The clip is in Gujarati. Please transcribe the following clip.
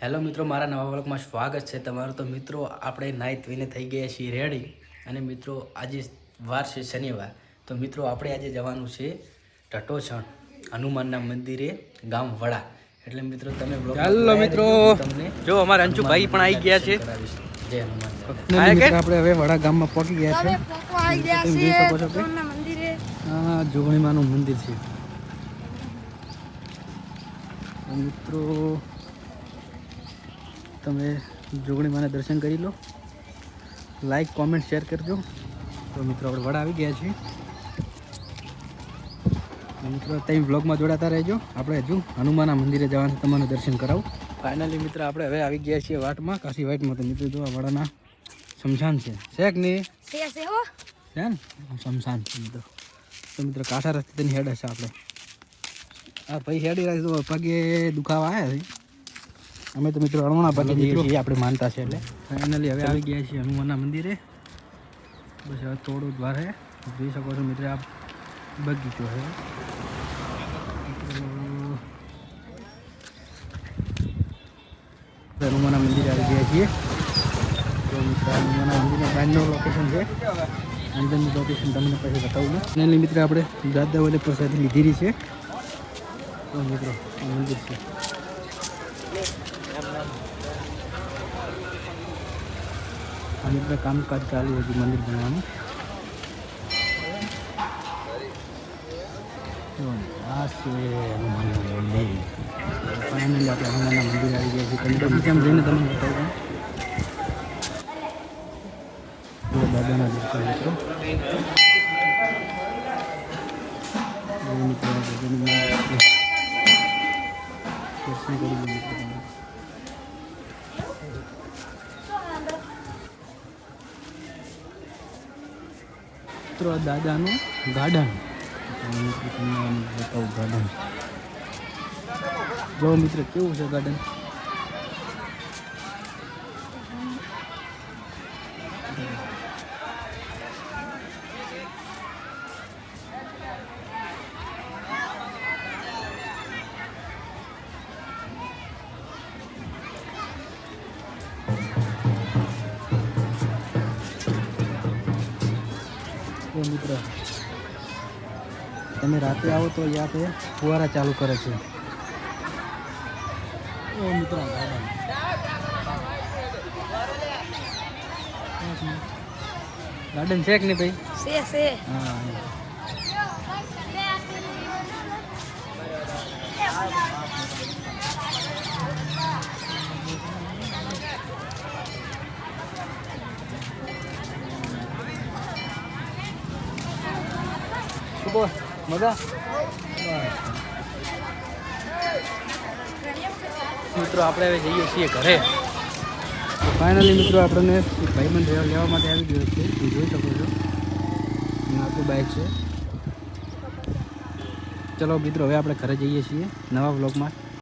હેલો મિત્રો, મારા નવા વ્લોગમાં સ્વાગત છે તમારું। તો મિત્રો આપણે નાહી ધોઈને થઈ ગયા છીએ રેડી। અને મિત્રો આજે વાર છે શનિવાર। તો મિત્રો આપણે આજે જવાનું છે ટટોસણ હનુમાનના મંદિરે ગામ વડા। એટલે મિત્રો તમે ચાલો મિત્રો તમને જો અમારા અંશુભાઈ પણ આવી ગયા છે। જય હનુમાન। આપણે હવે વડા ગામમાં પહોંચી ગયા છે। હા, જોગણીમાનું મંદિર છે મિત્રો। તમે જોગણીમાને દર્શન કરી લો, લાઈક કોમેન્ટ શેર કરજો। તો મિત્રો આપણે વડા આવી ગયા છીએ। મિત્રો તમે બ્લોગમાં જોડાતા રહેજો। આપણે હજુ હનુમાનના મંદિરે જવાનું તમને દર્શન કરાવું। ફાઇનલી મિત્રો આપણે હવે આવી ગયા છીએ વાટમાં, કાશી વાટમાં। તો મિત્રો જો આ વડાના શમશાન છે કે નહીં? છે ને શમશાન છે મિત્રો। તો મિત્રો કાંઠા રસ્તે તેની હેડ હશે આપણે। આ ભાઈ હેડી રાખી તો પગે દુખાવા આવ્યા છે। અમે તો મિત્રો અણવણા પગે જઈએ છીએ, આપણે માનતા છે એટલે ફાઇનલી હવે આવી ગયા છીએ હનુમાનના મંદિરે। બસ હવે થોડું દ્વાર છે, જોઈ શકો છો મિત્રો। આ બગીચો છે। હનુમાનના મંદિરે આવી ગયા છીએ। તો મિત્રો હનુમાનના મંદિરના બહારનું લોકેશન છે, અંદરનું લોકેશન તમને પછી બતાવું ને। ફાઇનલી મિત્રો આપણે દાદા વડે પ્રસાદી લીધેલી છે। તો મિત્રો મંદિર છે। મિત્રો કામકાજ ચાલુ હતું મંદિર બનાવવાનું। આ છે હનુમાનનું મંદિર। ફાઇનલી આપણે હનુમાનના મંદિર આવી ગયા છીએ। તમે બગીચામાં જઈને તમને બતાવું દાદાના દર્શન મિત્રો। દર્શન કરી લો મિત્રો। મિત્રો દાદાનું ગાર્ડન બતાવું। ગાર્ડન જો મિત્રો કેવું છે ગાર્ડન। મિત્રો તમે રાતે આવો તો યા પે ફુવારા ચાલુ કરે છે। ઓ મિત્રો ગાર્ડન છે કે નહીં ભાઈ? છે। હા બોલ મજા। મિત્રો આપણે હવે જઈએ છીએ ઘરે। ફાઇનલી મિત્રો આપણને ભાઈબંધ લેવા માટે આવી ગયો છે, તમે જોઈ શકો છો। આપણું બાઇક છે। ચલો મિત્રો હવે આપણે ઘરે જઈએ છીએ નવા વ્લોગમાં।